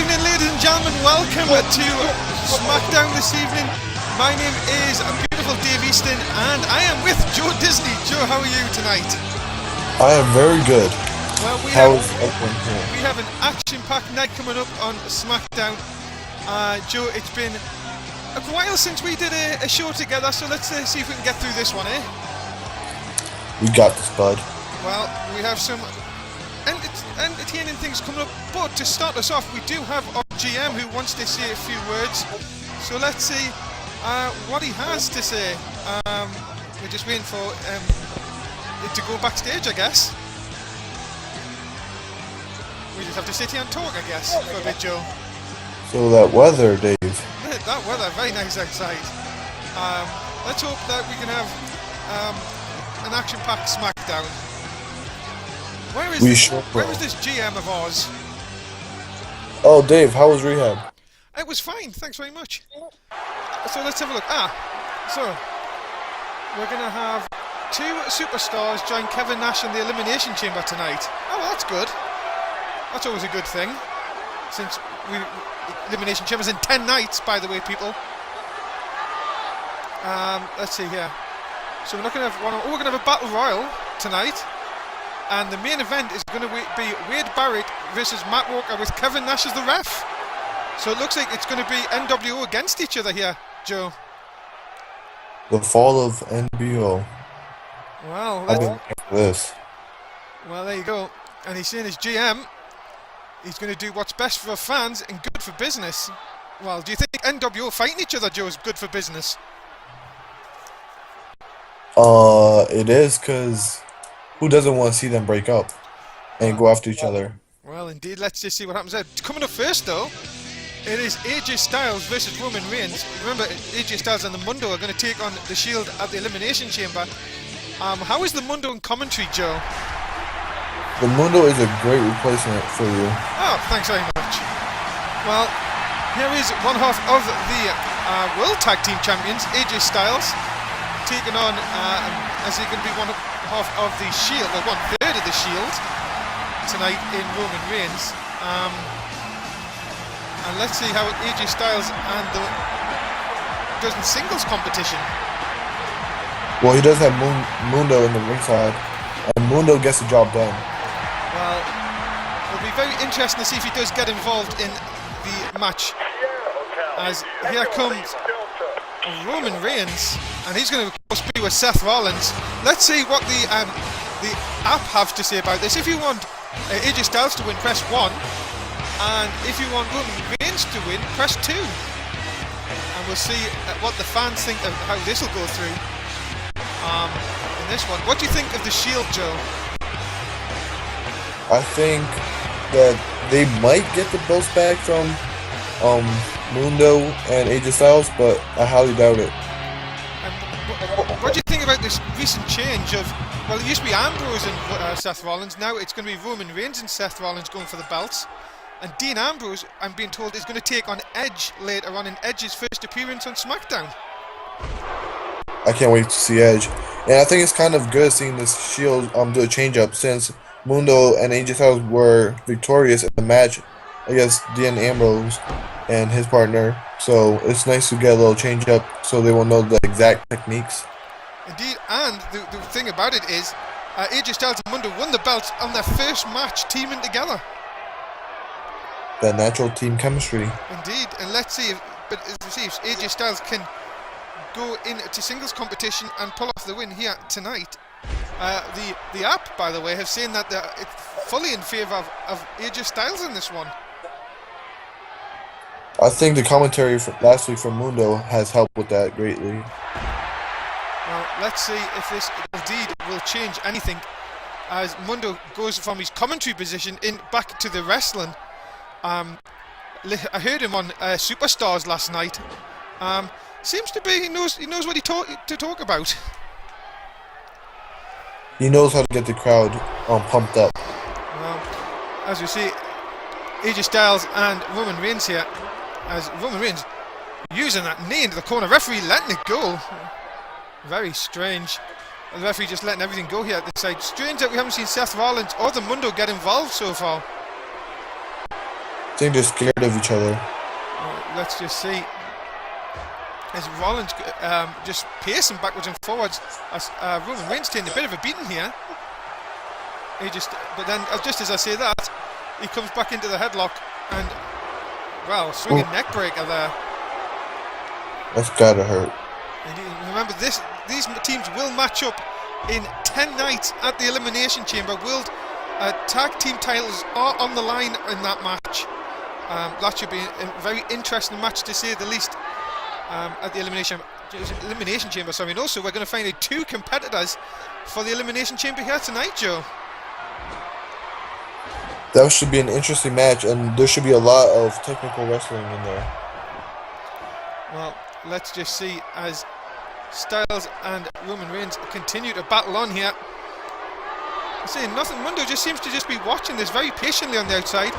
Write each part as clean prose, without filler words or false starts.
evening, ladies and gentlemen. Welcome to Smackdown this evening. My name is beautiful Dave Easton, and I am with Jo Disney. Jo, how are you tonight? I am very good. Well, we have an action-packed night coming up on Smackdown. Jo, it's been a while since we did a show together, so let's see if we can get through this one, eh? We got this, bud. Well, we have some entertaining things coming up, but to start us off, we do have our GM who wants to say a few words. So let's see what he has to say. We're just waiting for it to go backstage, I guess. We just have to sit here and talk, I guess, for a bit, Jo. So that weather, Dave. That weather, very nice outside. Let's hope that we can have an action-packed Smackdown. Where is this GM of ours? Oh, Dave, how was rehab? It was fine, thanks very much. So let's have a look. So we're going to have two superstars join Kevin Nash in the Elimination Chamber tonight. Oh, well, that's good. That's always a good thing. Since Elimination Chamber's in 10 nights, by the way, people. Let's see here. So we're not going to have one. We're going to have a battle royal tonight. And the main event is going to be Wade Barrett versus Matt Walker with Kevin Nash as the ref. So it looks like it's going to be NWO against each other here, Jo. The fall of NWO. Well, Well, there you go. And he's saying his GM, he's going to do what's best for fans and good for business. Well, do you think NWO fighting each other, Jo, is good for business? It is, because who doesn't want to see them break up and go after each other? Well, indeed. Let's just see what happens there. Coming up first, though, it is AJ Styles versus Roman Reigns. Remember, AJ Styles and the Mundo are going to take on the Shield at the Elimination Chamber. How is the Mundo in commentary, Jo? The Mundo is a great replacement for you. Oh, thanks very much. Well, here is one half of the World Tag Team Champions, AJ Styles, taking on, as he going to be one half of the Shield, or 1/3 of the Shield, tonight in Roman Reigns. And let's see how AJ Styles does in singles competition. Well, he does have Mundo in the ringside, and Mundo gets the job done. Well, it'll be very interesting to see if he does get involved in the match. As here comes Roman Reigns, and he's going to, of course, be with Seth Rollins. Let's see what the app have to say about this. If you want AJ Styles to win, press 1. And if you want Roman Reigns to win, press 2. And we'll see what the fans think of how this will go through in this one. What do you think of the Shield, Jo? I think that they might get the belts back from Mundo and AJ Styles, but I highly doubt it. What do you think about this recent change of, well, it used to be Ambrose and Seth Rollins, now it's going to be Roman Reigns and Seth Rollins going for the belts. And Dean Ambrose, I'm being told, is going to take on Edge later on in Edge's first appearance on SmackDown. I can't wait to see Edge. And I think it's kind of good seeing this Shield do a change-up, since Mundo and AJ Styles were victorious in the match against Dean Ambrose and his partner. So it's nice to get a little change-up so they will know the exact techniques. Indeed, and the thing about it is AJ Styles and Mundo won the belts on their first match teaming together. That natural team chemistry. Indeed, and let's see if AJ Styles can go into singles competition and pull off the win here tonight. The app, by the way, have seen that they're fully in favour of AJ Styles in this one. I think the commentary last week from Mundo has helped with that greatly. Well, let's see if this indeed will change anything as Mundo goes from his commentary position back to the wrestling. I heard him on Superstars last night. Seems to be he knows what to talk about. He knows how to get the crowd pumped up. Well, as we see, AJ Styles and Roman Reigns here, as Roman Reigns using that knee into the corner, referee letting it go. Very strange. The referee just letting everything go here at the side. Strange that we haven't seen Seth Rollins or the Mundo get involved so far. I think they're scared of each other. Let's just see. As Rollins just pacing backwards and forwards, as Roman Reigns taking a bit of a beating here. But then, just as I say that, he comes back into the headlock and, well, swinging neck breaker there. That's gotta hurt. And remember, these teams will match up in 10 nights at the Elimination Chamber. World Tag Team titles are on the line in that match. That should be a very interesting match, to say the least, at the Elimination Chamber. Sorry. And also, we're going to find out 2 competitors for the Elimination Chamber here tonight, Joe. That should be an interesting match, and there should be a lot of technical wrestling in there. Well, let's just see as Styles and Roman Reigns continue to battle on here. I'm saying nothing. Mundo just seems to just be watching this very patiently on the outside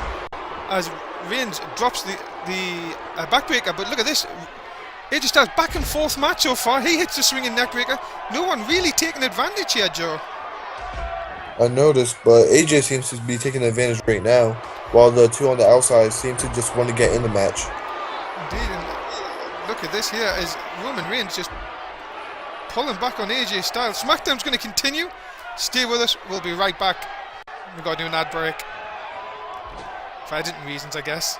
as Reigns drops the backbreaker. But look at this. AJ Styles back and forth match so far. He hits the swinging neckbreaker. No one really taking advantage here, Joe. I noticed, but AJ seems to be taking advantage right now, while the 2 on the outside seem to just want to get in the match. Indeed, and look at this here as Roman Reigns just pulling back on AJ Styles. Smackdown's going to continue. Stay with us. We'll be right back. We've got to do an ad break. For editing reasons, I guess.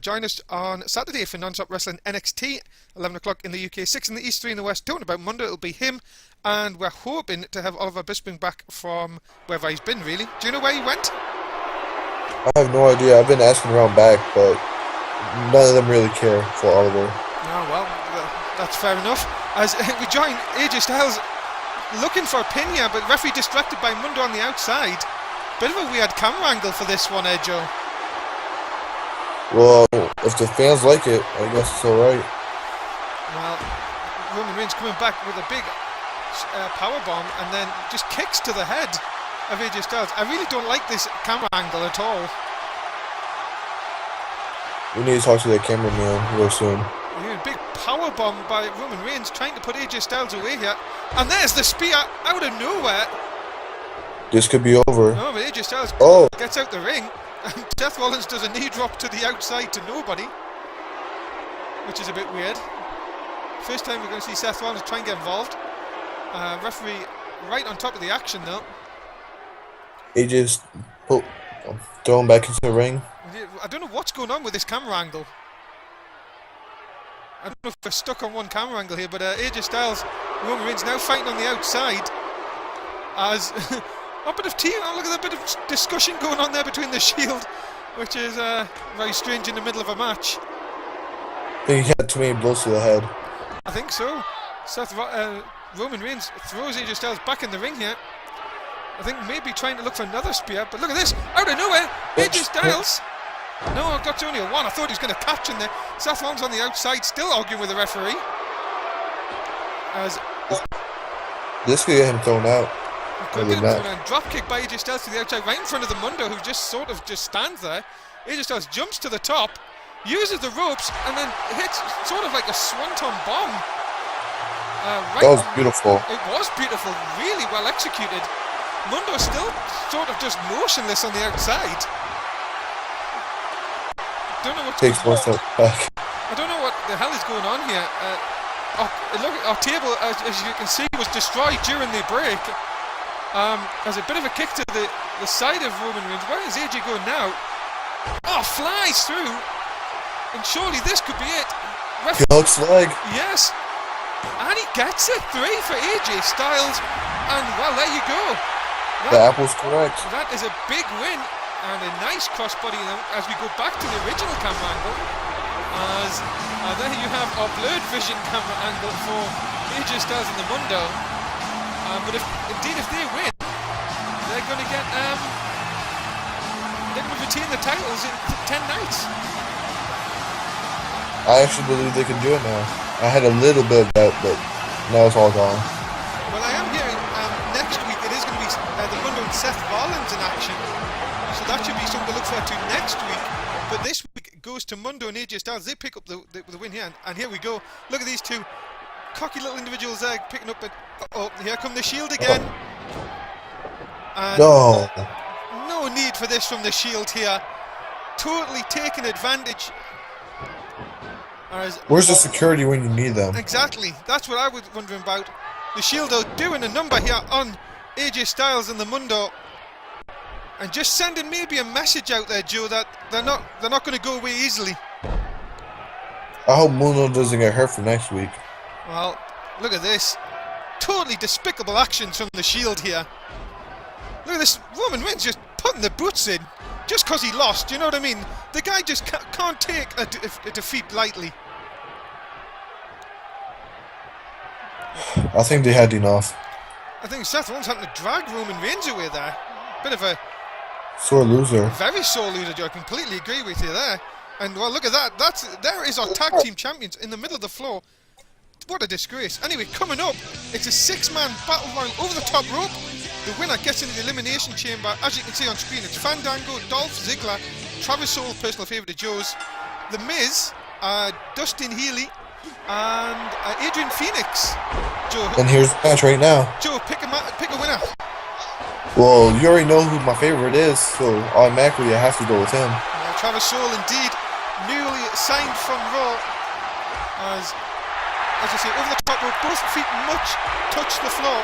Join us on Saturday for Non-Stop Wrestling NXT, 11 o'clock in the UK, 6 in the East, 3 in the West. Talking about Monday, it'll be him, and we're hoping to have Oliver Bisping back from wherever he's been, really. Do you know where he went? I have no idea. I've been asking around back, but none of them really care for Oliver. Oh, well, that's fair enough. As we join AJ Styles looking for a pin here, but referee distracted by Mundo on the outside. Bit of a weird camera angle for this one, Joe. Well, if the fans like it, I guess it's alright. Well, Roman Reigns coming back with a big powerbomb and then just kicks to the head of AJ Styles. I really don't like this camera angle at all. We need to talk to the cameraman real soon. A big powerbomb by Roman Reigns trying to put AJ Styles away here. And there's the spear out of nowhere. This could be over. No, but AJ Styles gets out the ring. And Seth Rollins does a knee drop to the outside to nobody, which is a bit weird. First time we're going to see Seth Rollins try and get involved. Referee right on top of the action though. AJ's thrown back into the ring. I don't know what's going on with this camera angle. I don't know if we're stuck on one camera angle here, but AJ Styles, Roman Reigns now fighting on the outside as a bit of look at the bit of discussion going on there between the Shield, which is very strange in the middle of a match. I think he had too many blows to the head. I think so. Roman Reigns throws AJ Styles back in the ring here. I think maybe trying to look for another spear, but look at this, out of nowhere, AJ Styles. No, I got to only a 1. I thought he was going to catch in there. Seth Rollins on the outside, still arguing with the referee. As this could get him thrown out. Drop kick by AJ Styles to the outside, right in front of the Mundo, who just sort of just stands there. AJ Styles jumps to the top, uses the ropes, and then hits sort of like a swanton bomb. That was beautiful. It was beautiful, really well executed. Mundo still sort of just motionless on the outside. Don't know what. Takes one step back. I don't know what the hell is going on here. Look, our table, as you can see, was destroyed during the break. As a bit of a kick to the side of Roman Reigns. Where is AJ going now? Oh, flies through. And surely this could be it. Goat's leg. Yes. And he gets it. 3 for AJ Styles. And, well, there you go. The apple's correct. That is a big win. And a nice crossbody as we go back to the original camera angle. As there you have our blurred vision camera angle for AJ Styles and the Mundo. But if they win, they're going to get they're going to retain the titles in 10 nights. I actually believe they can do it now. I had a little bit of doubt, but now it's all gone. Well, I am hearing next week it is going to be the Mundo and Seth Rollins in action, so that should be something to look forward to next week. But this week goes to Mundo and AJ Styles. They pick up the win here, and here we go. Look at these two cocky little individuals there picking up. Here come the Shield again. And no need for this from the Shield here. totally taking advantage. Where's the security when you need them? Exactly. That's what I was wondering about. The Shield are doing a number here on AJ Styles and the Mundo, and just sending maybe a message out there, Joe, that they're not going to go away easily. I hope Mundo doesn't get hurt for next week. Well, look at this. Totally despicable actions from the Shield here. Look at this. Roman Reigns just putting the boots in just because he lost. You know what I mean? The guy just can't take a defeat lightly. I think they had enough. I think Seth Rollins having to drag Roman Reigns away there. Bit of a sore loser. Very sore loser, Joe. I completely agree with you there. And well, look at that. There is our tag team champions in the middle of the floor. What a disgrace. Anyway, coming up, it's a 6-man battle royal over the top rope. The winner gets into the Elimination Chamber. As you can see on screen, it's Fandango, Dolph Ziggler, Travis Soul, personal favourite of Joe's, The Miz, Dustin Healy, and Adrian Phoenix. Joe, and here's the match right now. Joe, pick a winner. Well, you already know who my favorite is, so automatically I have to go with him. Travis Soul, indeed, newly signed from Raw. As I say, over the top rope, both feet much touch the floor.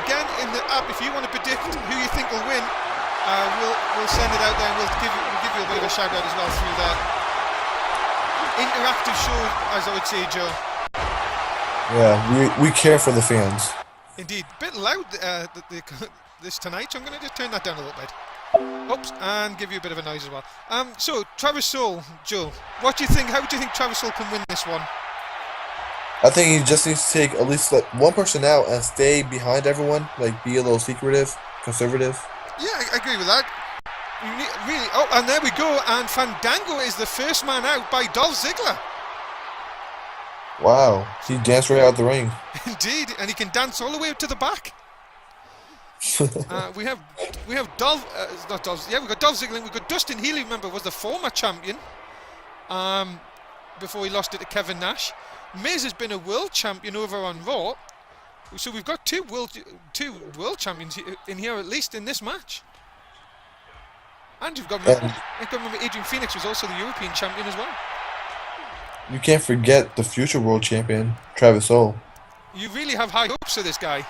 Again, in the app, if you want to predict who you think will win, we'll send it out there and we'll give you a bit of a shout out as well through that interactive show, as I would say, Joe. Yeah, we care for the fans. Indeed, bit loud this tonight, so I'm going to just turn that down a little bit. Oops, and give you a bit of a noise as well. So Travis Soul, Joe, what do you think? How do you think Travis Soul can win this one? I think he just needs to take at least like one person out and stay behind everyone, like be a little secretive, conservative. Yeah, I agree with that. Really, oh, and there we go. And Fandango is the first man out by Dolph Ziggler. Wow, he danced right out the ring. Indeed, and he can dance all the way up to the back. We have Dolph, not Dolph. Yeah, we've got Dolph Ziggler. We've got Dustin Healy. Remember, was the former champion. Before he lost it to Kevin Nash. Miz has been a world champion over on Raw, so we've got two world champions in here, at least in this match. And you've got remember Adrian Phoenix was also the European champion as well. You can't forget the future world champion, Travis Soul. You really have high hopes for this guy.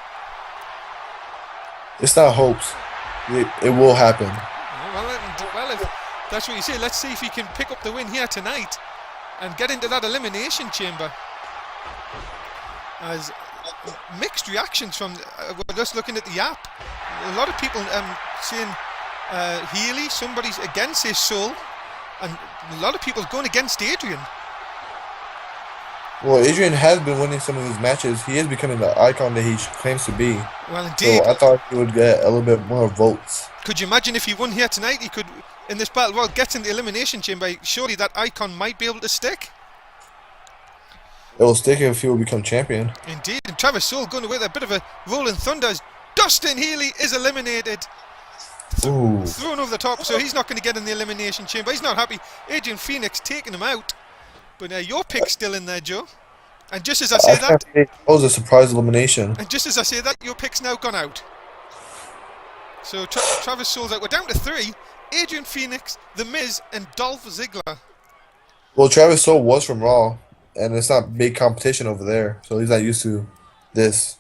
It's not hopes. It will happen. Well, if that's what you say, let's see if he can pick up the win here tonight and get into that elimination chamber. As mixed reactions from we're just looking at the app. A lot of people saying Healy, somebody's against his Soul, and a lot of people going against Adrian. Well, Adrian has been winning some of his matches. He is becoming the icon that he claims to be. Well, indeed. So I thought he would get a little bit more votes. Could you imagine if he won here tonight? He could, in this battle royal, get in the elimination chamber. Surely that icon might be able to stick. It will stick if he will become champion. Indeed. And Travis Soul going away with a bit of a rolling thunder as Dustin Healy is eliminated. Thrown over the top, so he's not going to get in the elimination chamber. He's not happy. Adrian Phoenix taking him out. But your pick's still in there, Joe. And just as I say that... That was a surprise elimination. And just as I say that, your pick's now gone out. So Travis Soul's out. We're down to 3. Adrian Phoenix, The Miz, and Dolph Ziggler. Well, Travis Soul was from Raw, and it's not big competition over there. So he's not used to this.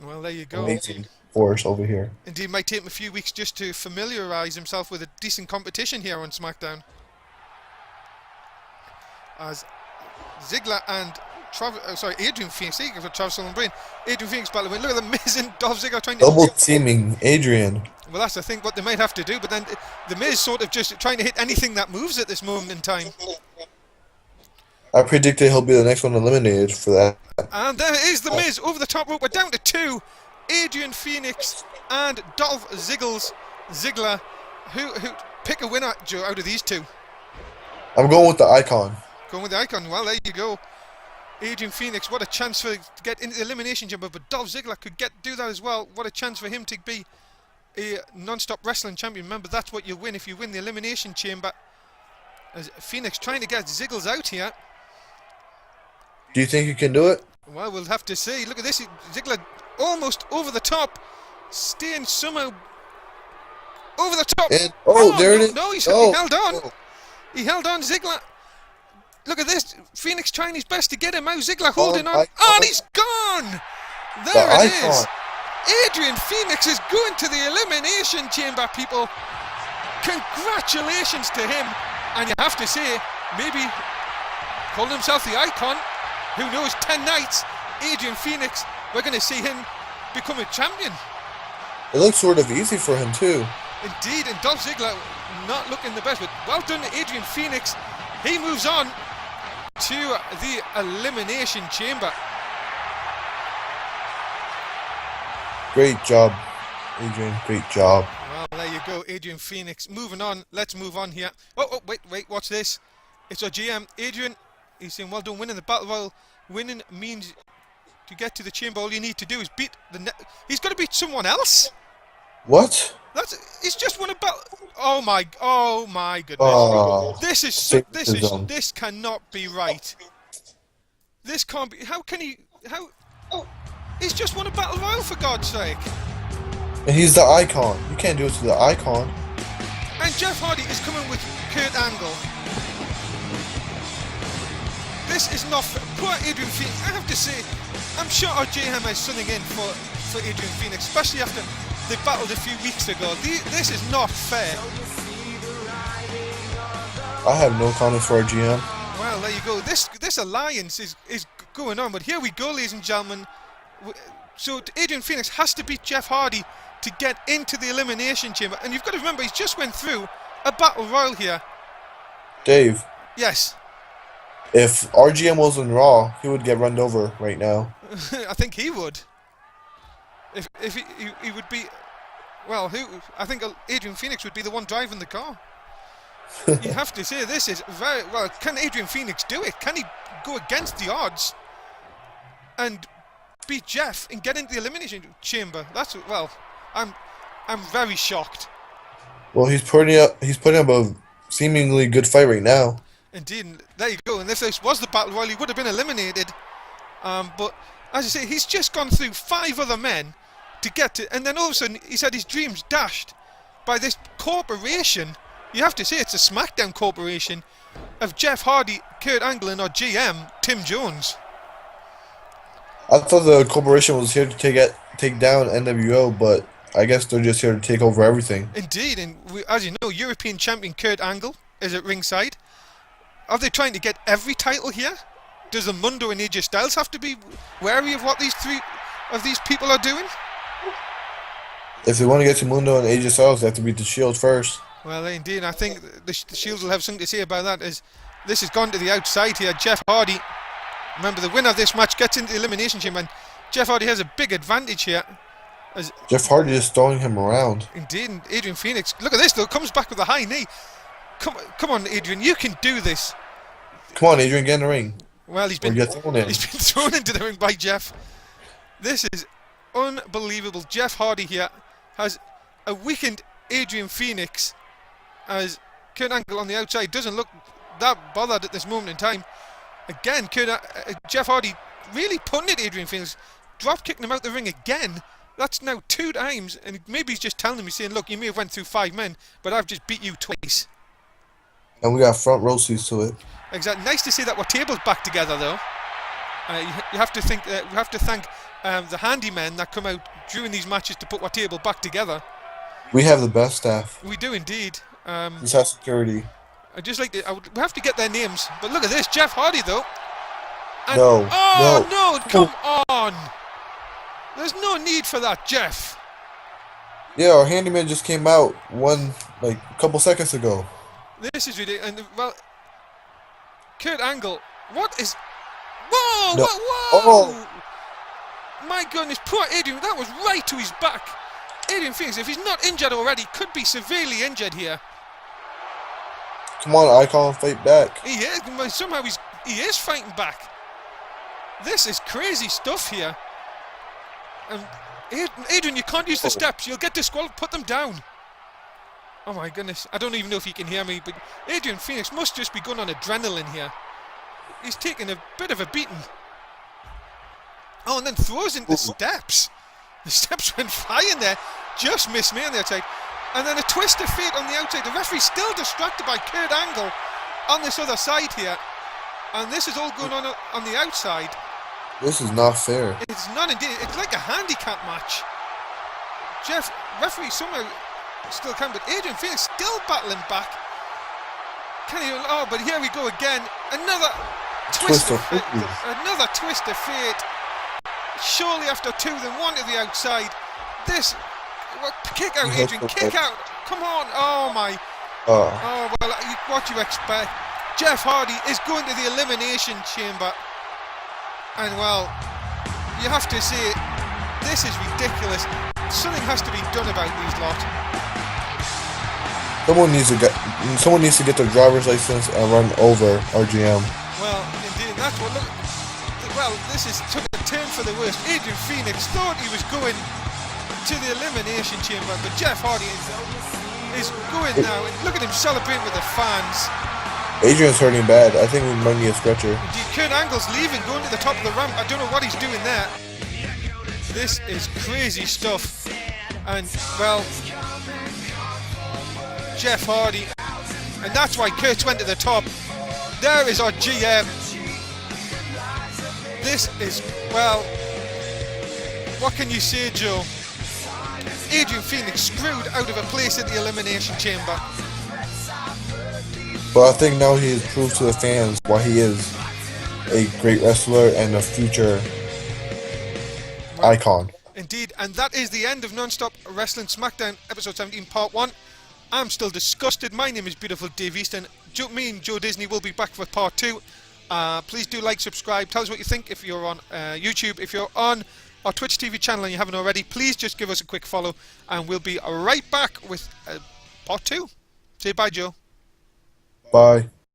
Well, there you go. Amazing force over here. Indeed, it might take him a few weeks just to familiarise himself with a decent competition here on Smackdown. As Ziggler and Adrian Phoenix, for Travis Soul and Brain. Adrian Phoenix battle win. Look at the Miz and Dolph Ziggler trying to double teaming Adrian. Well, that's I think what they might have to do. But then the Miz sort of just trying to hit anything that moves at this moment in time. I predicted he'll be the next one eliminated for that. And there is the Miz over the top rope. We're down to 2. Adrian Phoenix and Dolph Ziggler. Who pick a winner, Joe, out of these two? I'm going with the icon. Going with the icon. Well, there you go. Adrian Phoenix, what a chance to get into the elimination chamber, but Dolph Ziggler could do that as well. What a chance for him to be a non-stop wrestling champion. Remember, that's what you win if you win the elimination chamber. As Phoenix trying to get Ziggles out here. Do you think you can do it? Well, we'll have to see. Look at this. Ziggler almost over the top. Staying somehow over the top. And, there it is. No, he held on. He held on. Ziggler. Look at this. Phoenix trying his best to get him out. Ziggler holding on. And he's gone. There it is. Adrian Phoenix is going to the Elimination Chamber, people. Congratulations to him. And you have to say, maybe called himself the Icon. Who knows, 10 nights, Adrian Phoenix, we're going to see him become a champion. It looks sort of easy for him too. Indeed, and Dolph Ziggler not looking the best, but well done to Adrian Phoenix. He moves on to the Elimination Chamber. Great job, Adrian. Great job. Well, there you go, Adrian Phoenix. Moving on. Let's move on here. Oh, wait, watch this. It's our GM, Adrian. He's saying, well done, winning the Battle Royal. Winning means to get to the chamber, all you need to do is beat the... He's got to beat someone else? What? He's just won a battle... Oh my goodness. This cannot be right. This can't be... How can he... He's just won a Battle Royal, for God's sake. And he's the Icon. You can't do it to the Icon. And Jeff Hardy is coming with Kurt Angle. This is not fair. Poor Adrian Phoenix. I have to say, I'm sure our GM has something in for Adrian Phoenix, especially after they battled a few weeks ago. This is not fair. I have no comments for our GM. Well, there you go. This alliance is going on, but here we go, ladies and gentlemen. So Adrian Phoenix has to beat Jeff Hardy to get into the Elimination Chamber, and you've got to remember he's just went through a Battle Royal here. Dave. Yes. If our GM was in Raw, he would get run over right now. I think he would. If he would be, well, I think Adrian Phoenix would be the one driving the car. You have to say this is very well. Can Adrian Phoenix do it? Can he go against the odds and beat Jeff and get into the Elimination Chamber? That's well. I'm very shocked. Well, he's putting up a seemingly good fight right now. Indeed, and there you go. And if this was the Battle Royal, he would have been eliminated. But as I say, he's just gone through 5 other men to get to, and then all of a sudden he's had his dreams dashed by this corporation. You have to say it's a Smackdown corporation of Jeff Hardy, Kurt Angle, and our GM Tim Jones. I thought the corporation was here to take down NWO, but I guess they're just here to take over everything. Indeed, and as you know, European champion Kurt Angle is at ringside. Are they trying to get every title here? Does the Mundo and AJ Styles have to be wary of what these 3 of these people are doing? If they want to get to Mundo and AJ Styles, they have to beat the Shield first. Well, indeed, I think the Shields will have something to say about that. As this has gone to the outside here, Jeff Hardy. Remember, the winner of this match gets into the Elimination Chamber, and Jeff Hardy has a big advantage here. As Jeff Hardy is throwing him around. Indeed, and Adrian Phoenix. Look at this though, comes back with a high knee. Come on, Adrian, you can do this. Come on, Adrian, get in the ring. Well, he's been thrown into the ring by Jeff. This is unbelievable. Jeff Hardy here has a weakened Adrian Phoenix, as Kurt Angle on the outside doesn't look that bothered at this moment in time. Again, Jeff Hardy really putting it Adrian Phoenix, drop kicking him out the ring again. That's now 2 times, and maybe he's just telling him, he's saying, look, you may have went through 5 men, but I've just beat you twice. And we got front row seats to it. Exactly. Nice to see that we're tables back together, though. You have to thank the handymen that come out during these matches to put our table back together. We have the best staff. We do indeed. This has security. We have to get their names. But look at this, Jeff Hardy though. And, no, come on. There's no need for that, Jeff. Yeah, our handyman just came out a couple seconds ago. This is ridiculous. And well, Kurt Angle, what is? Whoa! No. Whoa! Oh. My goodness, poor Adrian. That was right to his back. Adrian Phoenix, if he's not injured already, could be severely injured here. Come on, Icon, fight back. He is. Somehow he is fighting back. This is crazy stuff here. Adrian, you can't use the steps. You'll get disqualified. Put them down. Oh my goodness. I don't even know if he can hear me, but Adrian Phoenix must just be going on adrenaline here. He's taking a bit of a beating. Oh, and then throws into the steps. The steps went flying there. Just missed me on the outside. And then a twist of fate on the outside. The referee's still distracted by Kurt Angle. on this other side here, and this is all going on the outside. This is not fair. It's not indeed. It's like a handicap match. Jeff, referee somehow still can, but Adrian Phoenix still battling back. But here we go again. Another twist of fate. Another twist of fate. Surely after 2, then 1 to the outside. This kick out, Adrian. Kick out. Come on. Oh my. Oh well. What do you expect? Jeff Hardy is going to the Elimination Chamber, and well, you have to say this is ridiculous. Something has to be done about these lot. Someone needs to get their driver's license and run over RGM. Well, indeed, that's what. Look, well, this took a turn for the worst. Adrian Phoenix thought he was going to the Elimination Chamber, but Jeff Hardy is going now. And look at him celebrating with the fans. Adrian's hurting bad. I think we might need a stretcher. Indeed, Kurt Angle's leaving, going to the top of the ramp. I don't know what he's doing there. This is crazy stuff. And, well, Jeff Hardy. And that's why Kurt went to the top. There is our GM. This is, well, what can you say, Joe? Adrian Phoenix screwed out of a place at the Elimination Chamber. But I think now he has proved to the fans why he is a great wrestler and a future icon. Indeed, and that is the end of Non-Stop Wrestling Smackdown episode 17 part 1. I'm still disgusted. My name is Beautiful Dave Easton. Me and Jo Disney will be back for part 2. Please do like, subscribe, tell us what you think if you're on YouTube. If you're on our Twitch TV channel and you haven't already, please just give us a quick follow, and we'll be right back with part 2. Say bye, Joe. Bye.